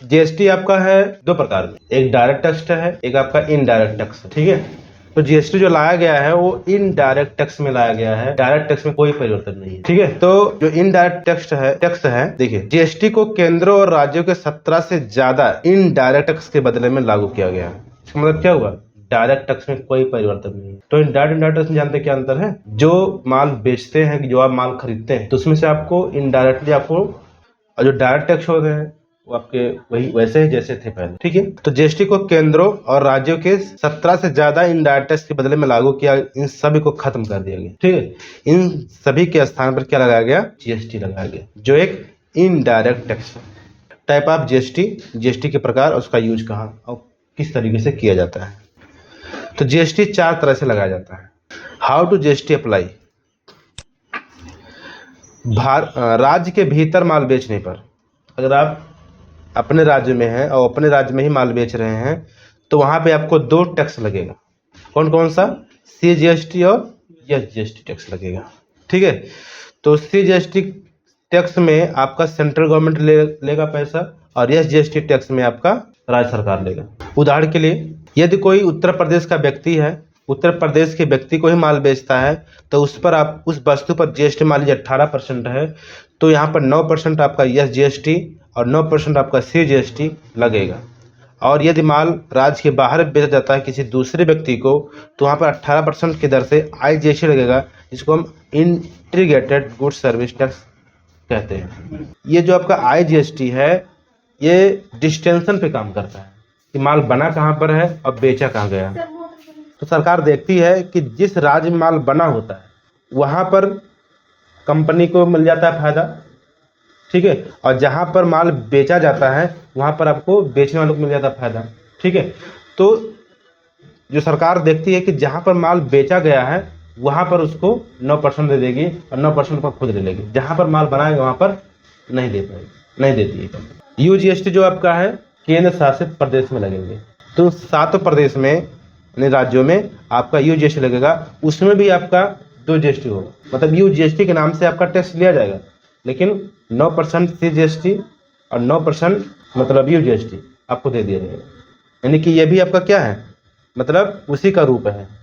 GST आपका है दो प्रकार में, एक डायरेक्ट टैक्स है, एक आपका इनडायरेक्ट टैक्स है। ठीक है, तो जीएसटी जो लाया गया है वो इनडायरेक्ट टैक्स में लाया गया है, डायरेक्ट टैक्स में कोई परिवर्तन नहीं है। ठीक है, तो जो इनडायरेक्ट टैक्स है देखिए, जीएसटी को केंद्र और राज्यों के 17 से ज्यादा इनडायरेक्ट टैक्स के बदले में लागू किया गया है। इसका मतलब क्या हुआ, डायरेक्ट टैक्स में कोई परिवर्तन नहीं है। तो इनडायरेक्ट टैक्स में जानते हैं क्या अंतर है, जो माल बेचते हैं, जो आप माल खरीदते हैं, तो उसमें से आपको इनडायरेक्टली आपको, और जो डायरेक्ट टैक्स होते हैं वो आपके वही वैसे ही जैसे थे पहले। ठीक है, तो जीएसटी को केंद्रों और राज्यों के 17 से ज्यादा इनडायरेक्ट टैक्स के बदले में लागू किया, इन सभी को खत्म कर दिया गया। ठीक है, इन सभी के स्थान पर क्या लगाया गया, जीएसटी लगाया गया, जो एक इनडायरेक्ट टैक्स है। टाइप ऑफ जीएसटी के प्रकार और उसका यूज कहाँ और किस तरीके से किया जाता है। तो जीएसटी 4 तरह से लगाया जाता है। हाउ टू जीएसटी अप्लाई, राज्य के भीतर माल बेचने पर, अगर आप अपने राज्य में हैं और अपने राज्य में ही माल बेच रहे हैं तो वहां पे आपको 2 टैक्स लगेगा। कौन कौन सा, सीजीएसटी और एसजीएसटी टैक्स लगेगा। ठीक है, तो सीजीएसटी टैक्स में आपका सेंट्रल गवर्नमेंट लेगा पैसा और एसजीएसटी टैक्स में आपका राज्य सरकार लेगा। उदाहरण के लिए, यदि कोई उत्तर प्रदेश का व्यक्ति है, उत्तर प्रदेश के व्यक्ति को ही माल बेचता है तो उस पर आप उस वस्तु पर जीएसटी मान लीजिए 18% है, तो यहाँ पर 9% आपका एसजीएसटी और 9% आपका सीजीएसटी लगेगा। और यदि माल राज्य के बाहर बेचा जाता है किसी दूसरे व्यक्ति को तो वहाँ पर 18% की दर से आईजीएसटी लगेगा, जिसको हम इंटीग्रेटेड गुड्स सर्विस टैक्स कहते हैं। ये जो आपका आईजीएसटी है ये डिस्टेंशन पे काम करता है कि माल बना कहाँ पर है और बेचा कहाँ गया। तो सरकार देखती है कि जिस राज्य में माल बना होता है वहाँ पर कंपनी को मिल जाता है फायदा। ठीक है, और जहाँ पर माल बेचा जाता है वहाँ पर आपको बेचने वालों को मिल जाता है फायदा। ठीक है, तो जो सरकार देखती है कि जहाँ पर माल बेचा गया है वहाँ पर उसको 9% दे देगी और 9% को खुद ले लेगी, जहाँ पर माल बनाएगा वहाँ पर नहीं दे पाएगी, नहीं देती है कंपनी। यूजीएसटी जो आपका है केंद्र शासित प्रदेश में लगेंगे, तो 7 प्रदेश में यानी राज्यों में आपका यूजीएसटी लगेगा। उसमें भी आपका 2 जीएसटी होगा, मतलब यूजीएसटी के नाम से आपका टैक्स लिया जाएगा, लेकिन 9% सीजीएसटी और 9% मतलब यूजीएसटी आपको दे दिया जाएगा। यानी कि ये भी आपका क्या है, मतलब उसी का रूप है।